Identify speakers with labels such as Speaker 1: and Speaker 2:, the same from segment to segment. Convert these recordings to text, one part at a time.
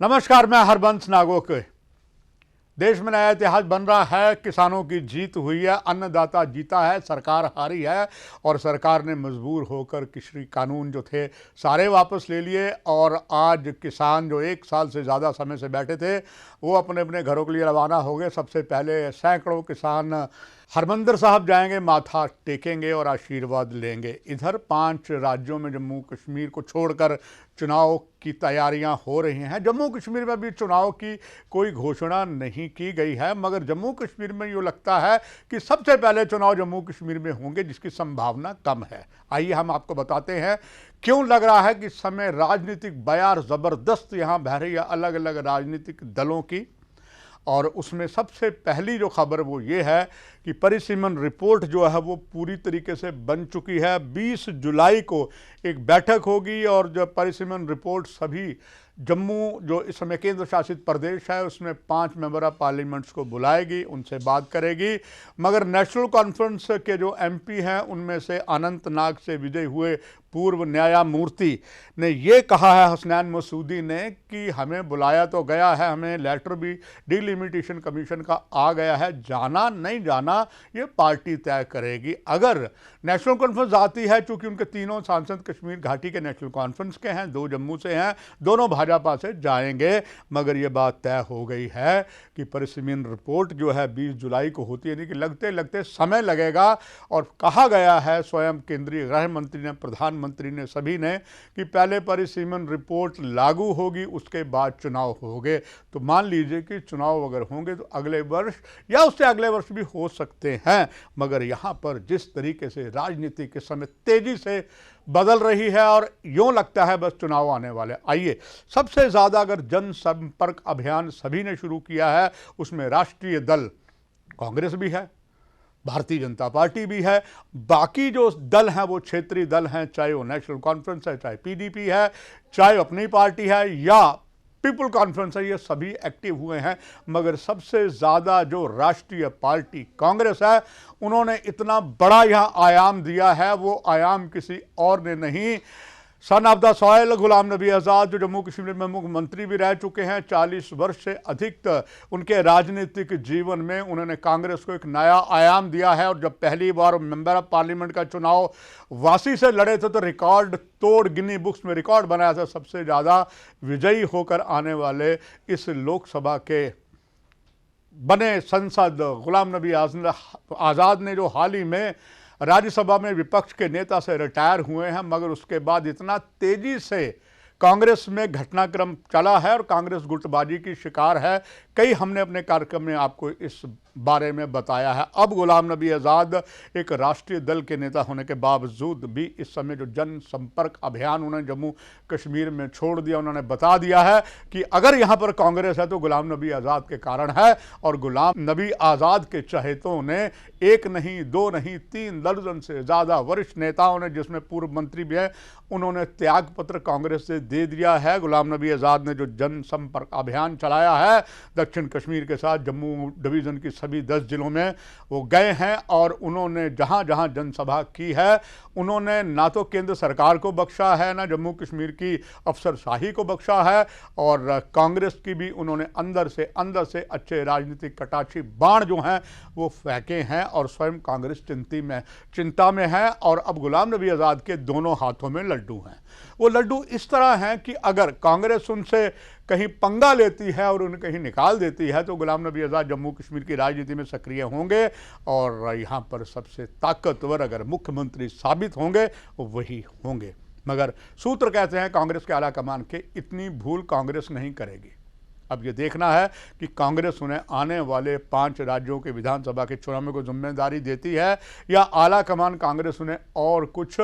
Speaker 1: नमस्कार, मैं हरबंस नागोके। देश में नया इतिहास बन रहा है। किसानों की जीत हुई है, अन्नदाता जीता है, सरकार हारी है और सरकार ने मजबूर होकर कृषि कानून जो थे सारे वापस ले लिए। और आज किसान जो 1 साल से ज़्यादा समय से बैठे थे वो अपने अपने घरों के लिए रवाना हो गए। सबसे पहले सैकड़ों किसान हरमंदिर साहब जाएंगे, माथा टेकेंगे और आशीर्वाद लेंगे। इधर 5 राज्यों में जम्मू कश्मीर को छोड़कर चुनाव की तैयारियां हो रही हैं। जम्मू कश्मीर में भी चुनाव की कोई घोषणा नहीं की गई है, मगर जम्मू कश्मीर में यूँ लगता है कि सबसे पहले चुनाव जम्मू कश्मीर में होंगे, जिसकी संभावना कम है। आइए हम आपको बताते हैं क्यों लग रहा है कि इस समय राजनीतिक बयार ज़बरदस्त यहाँ बह रही है अलग अलग राजनीतिक दलों की। और उसमें सबसे पहली जो खबर वो ये है कि परिसीमन रिपोर्ट जो है वो पूरी तरीके से बन चुकी है। 20 जुलाई को एक बैठक होगी और जो परिसीमन रिपोर्ट सभी जम्मू जो इस समय केंद्र शासित प्रदेश है उसमें 5 मेंबर ऑफ पार्लियामेंट्स को बुलाएगी, उनसे बात करेगी। मगर नेशनल कॉन्फ्रेंस के जो एमपी हैं उनमें से अनंतनाग से विजयी हुए पूर्व न्यायमूर्ति ने ये कहा है, हसनैन मसूदी ने, कि हमें बुलाया तो गया है, हमें लेटर भी डिलिमिटेशन कमीशन का आ गया है, जाना नहीं जाना ये पार्टी तय करेगी। अगर नेशनल कॉन्फ्रेंस आती है, चूंकि उनके तीनों सांसद कश्मीर घाटी के नेशनल कॉन्फ्रेंस के हैं, 2 जम्मू से हैं, दोनों भाजपा से जाएंगे। मगर ये बात तय हो गई है कि परिसीमन रिपोर्ट जो है 20 जुलाई को होती है, यानी कि लगते लगते समय लगेगा। और कहा गया है स्वयं केंद्रीय गृह मंत्री ने, प्रधानमंत्री ने, सभी ने, कि पहले परिसीमन रिपोर्ट लागू होगी, उसके बाद चुनाव होंगे। तो मान लीजिए कि चुनाव अगर होंगे तो अगले वर्ष या उससे अगले वर्ष भी हो सकते हैं। मगर यहाँ पर जिस तरीके से राजनीति के समय तेजी से बदल रही है और यूँ लगता है बस चुनाव आने वाले। आइए, सबसे ज़्यादा अगर जनसंपर्क अभियान सभी ने शुरू किया है उसमें राष्ट्रीय दल कांग्रेस भी है, भारतीय जनता पार्टी भी है, बाकी जो दल हैं वो क्षेत्रीय दल हैं, चाहे वो नेशनल कॉन्फ्रेंस है, चाहे पीडीपी है, चाहे अपनी पार्टी है या पीपल कॉन्फ्रेंस है, ये सभी एक्टिव हुए हैं। मगर सबसे ज़्यादा जो राष्ट्रीय पार्टी कांग्रेस है उन्होंने इतना बड़ा यहाँ आयाम दिया है, वो आयाम किसी और ने नहीं, son of the soil Ghulam Nabi Azad, जो जम्मू कश्मीर में मुख्यमंत्री भी रह चुके हैं, 40 वर्ष से अधिक उनके राजनीतिक जीवन में उन्होंने कांग्रेस को एक नया आयाम दिया है। और जब पहली बार मेंबर ऑफ पार्लियामेंट का चुनाव वासी से लड़े थे तो रिकॉर्ड तोड़ गिनी बुक्स में रिकॉर्ड बनाया था, सबसे ज़्यादा विजयी होकर आने वाले इस लोकसभा के बने सांसद गुलाम नबी आज़ाद ने, जो हाल ही में राज्यसभा में विपक्ष के नेता से रिटायर हुए हैं। मगर उसके बाद इतना तेजी से कांग्रेस में घटनाक्रम चला है और कांग्रेस गुटबाजी की शिकार है। कई हमने अपने कार्यक्रम में आपको इस बारे में बताया है। अब गुलाम नबी आज़ाद एक राष्ट्रीय दल के नेता होने के बावजूद भी इस समय जो जनसंपर्क अभियान उन्होंने जम्मू कश्मीर में छोड़ दिया, उन्होंने बता दिया है कि अगर यहाँ पर कांग्रेस है तो गुलाम नबी आज़ाद के कारण है। और गुलाम नबी आज़ाद के चहेतों ने 1 नहीं 2 नहीं 3 दर्जन से ज़्यादा वरिष्ठ नेताओं ने, जिसमें पूर्व मंत्री भी हैं, उन्होंने त्यागपत्र कांग्रेस से दे दिया है। गुलाम नबी आज़ाद ने जो जनसंपर्क अभियान चलाया है दक्षिण कश्मीर के साथ जम्मू डिवीज़न की सभी 10 जिलों में वो गए हैं और उन्होंने जहां जहां जनसभा की है उन्होंने ना तो केंद्र सरकार को बख्शा है, ना जम्मू कश्मीर की अफसरशाही को बख्शा है। और कांग्रेस की भी उन्होंने अंदर से अच्छे राजनीतिक कटाक्षी बाण जो हैं वो फेंके हैं और स्वयं कांग्रेस चिंता में है। और अब गुलाम नबी आज़ाद के दोनों हाथों में लड्डू हैं। वो लड्डू इस तरह हैं कि अगर कांग्रेस उनसे कहीं पंगा लेती है और उन्हें कहीं निकाल देती है तो गुलाम नबी आज़ाद जम्मू कश्मीर की राजनीति में सक्रिय होंगे और यहाँ पर सबसे ताकतवर अगर मुख्यमंत्री साबित होंगे वो वही होंगे। मगर सूत्र कहते हैं कांग्रेस के आला कमान के इतनी भूल कांग्रेस नहीं करेगी। अब ये देखना है कि कांग्रेस उन्हें आने वाले 5 राज्यों के विधानसभा के चुनाव में कोई जिम्मेदारी देती है या आला कमान कांग्रेस उन्हें और कुछ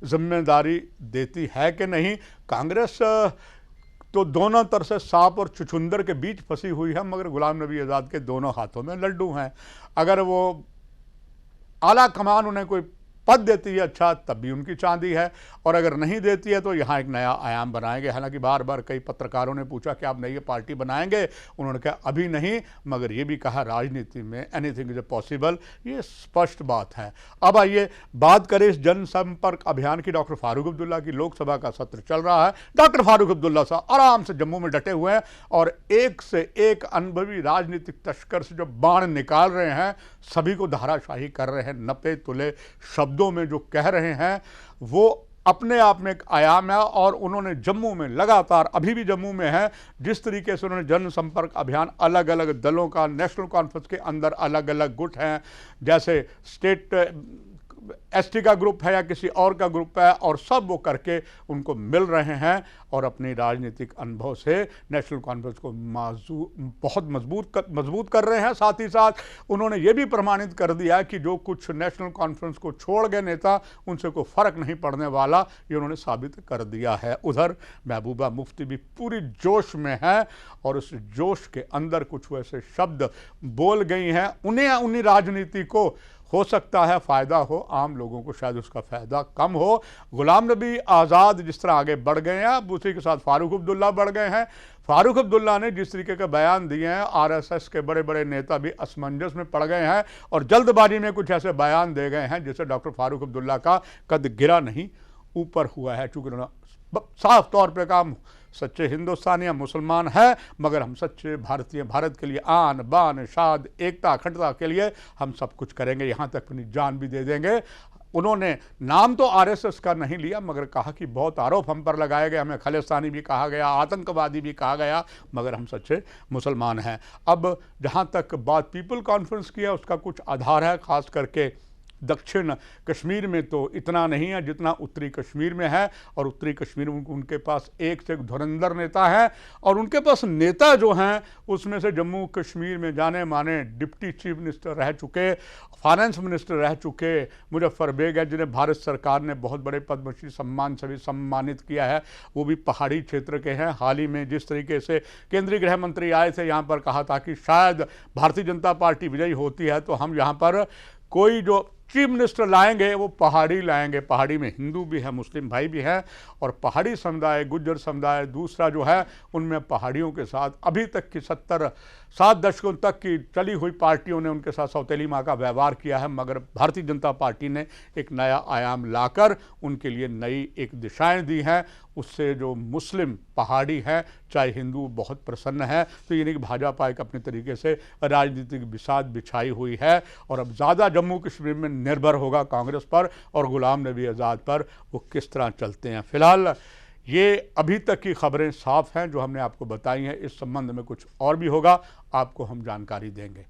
Speaker 1: जिम्मेदारी देती है कि नहीं। कांग्रेस तो दोनों तरफ से सांप और चुचुंदर के बीच फंसी हुई है, मगर गुलाम नबी आज़ाद के दोनों हाथों में लड्डू हैं। अगर वो आला कमान उन्हें कोई पद देती है अच्छा तब भी उनकी चांदी है, और अगर नहीं देती है तो यहाँ एक नया आयाम बनाएंगे। हालांकि बार बार कई पत्रकारों ने पूछा कि आप नई पार्टी बनाएंगे, उन्होंने कहा अभी नहीं, मगर ये भी कहा राजनीति में एनीथिंग इज पॉसिबल, ये स्पष्ट बात है। अब आइए बात करें इस जनसंपर्क अभियान की। डॉक्टर फारूक अब्दुल्ला की लोकसभा का सत्र चल रहा है। डॉक्टर फारूक अब्दुल्ला साहब आराम से जम्मू में डटे हुए हैं और एक से एक अनुभवी राजनीतिक तस्कर से जो बाण निकाल रहे हैं, सभी को धाराशाही कर रहे हैं। नपे तुले शब्दों में जो कह रहे हैं वो अपने आप में एक आयाम है। और उन्होंने जम्मू में लगातार, अभी भी जम्मू में है, जिस तरीके से उन्होंने जनसंपर्क अभियान अलग अलग दलों का, नेशनल कॉन्फ्रेंस के अंदर अलग अलग गुट हैं, जैसे स्टेट एसटी का ग्रुप है या किसी और का ग्रुप है, और सब वो करके उनको मिल रहे हैं और अपनी राजनीतिक अनुभव से नेशनल कॉन्फ्रेंस को बहुत मजबूत कर रहे हैं। साथ ही साथ उन्होंने ये भी प्रमाणित कर दिया कि जो कुछ नेशनल कॉन्फ्रेंस को छोड़ गए नेता, उनसे कोई फर्क नहीं पड़ने वाला, ये उन्होंने साबित कर दिया है। उधर महबूबा मुफ्ती भी पूरी जोश में है और उस जोश के अंदर कुछ वैसे शब्द बोल गई हैं, उन्हीं राजनीति को हो सकता है फ़ायदा हो, आम लोगों को शायद उसका फ़ायदा कम हो। गुलाम नबी आज़ाद जिस तरह आगे बढ़ गए हैं, अब उसी के साथ फारूक अब्दुल्ला बढ़ गए हैं। फारूक अब्दुल्ला ने जिस तरीके के बयान दिए हैं, आरएसएस के बड़े बड़े नेता भी असमंजस में पड़ गए हैं और जल्दबाजी में कुछ ऐसे बयान दे गए हैं जिससे डॉक्टर फारूक अब्दुल्ला का कद गिरा नहीं, ऊपर हुआ है। चूँकि उन्होंने साफ तौर पर कहा सच्चे हिंदुस्तानी हम मुसलमान हैं, मगर हम सच्चे भारतीय, भारत के लिए आन बान शाद एकता अखंडता के लिए हम सब कुछ करेंगे, यहाँ तक अपनी जान भी दे देंगे। उन्होंने नाम तो आरएसएस का नहीं लिया, मगर कहा कि बहुत आरोप हम पर लगाए गए, हमें खालिस्तानी भी कहा गया, आतंकवादी भी कहा गया, मगर हम सच्चे मुसलमान हैं। अब जहाँ तक बात पीपल कॉन्फ्रेंस की है, उसका कुछ आधार है, ख़ास करके दक्षिण कश्मीर में तो इतना नहीं है जितना उत्तरी कश्मीर में है। और उत्तरी कश्मीर में उनके पास एक से एक धुरंधर नेता है, और उनके पास नेता जो हैं उसमें से जम्मू कश्मीर में जाने माने डिप्टी चीफ मिनिस्टर रह चुके, फाइनेंस मिनिस्टर रह चुके मुजफ्फर बेग है, जिन्हें भारत सरकार ने बहुत बड़े पद्मश्री सम्मान से भी सम्मानित किया है, वो भी पहाड़ी क्षेत्र के हैं। हाल ही में जिस तरीके से केंद्रीय गृह मंत्री आए थे यहाँ पर, कहा था कि शायद भारतीय जनता पार्टी विजयी होती है तो हम यहाँ पर कोई जो चीफ मिनिस्टर लाएंगे वो पहाड़ी लाएंगे। पहाड़ी में हिंदू भी है, मुस्लिम भाई भी हैं, और पहाड़ी समुदाय, गुज्जर समुदाय दूसरा जो है, उनमें पहाड़ियों के साथ अभी तक की 7 दशकों तक की चली हुई पार्टियों ने उनके साथ सौतेली माँ का व्यवहार किया है, मगर भारतीय जनता पार्टी ने एक नया आयाम लाकर उनके लिए नई एक दिशाएं दी हैं। उससे जो मुस्लिम पहाड़ी हैं, चाहे हिंदू, बहुत प्रसन्न है। तो ये नहीं कि भाजपा एक अपने तरीके से राजनीतिक बिसात बिछाई हुई है और अब ज़्यादा जम्मू कश्मीर में निर्भर होगा कांग्रेस पर और गुलाम नबी आज़ाद पर, वो किस तरह चलते हैं। फिलहाल ये अभी तक की खबरें साफ हैं जो हमने आपको बताई हैं। इस संबंध में कुछ और भी होगा, आपको हम जानकारी देंगे।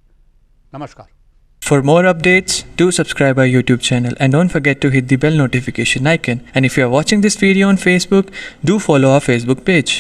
Speaker 1: नमस्कार।
Speaker 2: For more updates, do subscribe our YouTube channel and don't forget to hit the bell notification icon. And if you are watching this video on Facebook, do follow our Facebook page.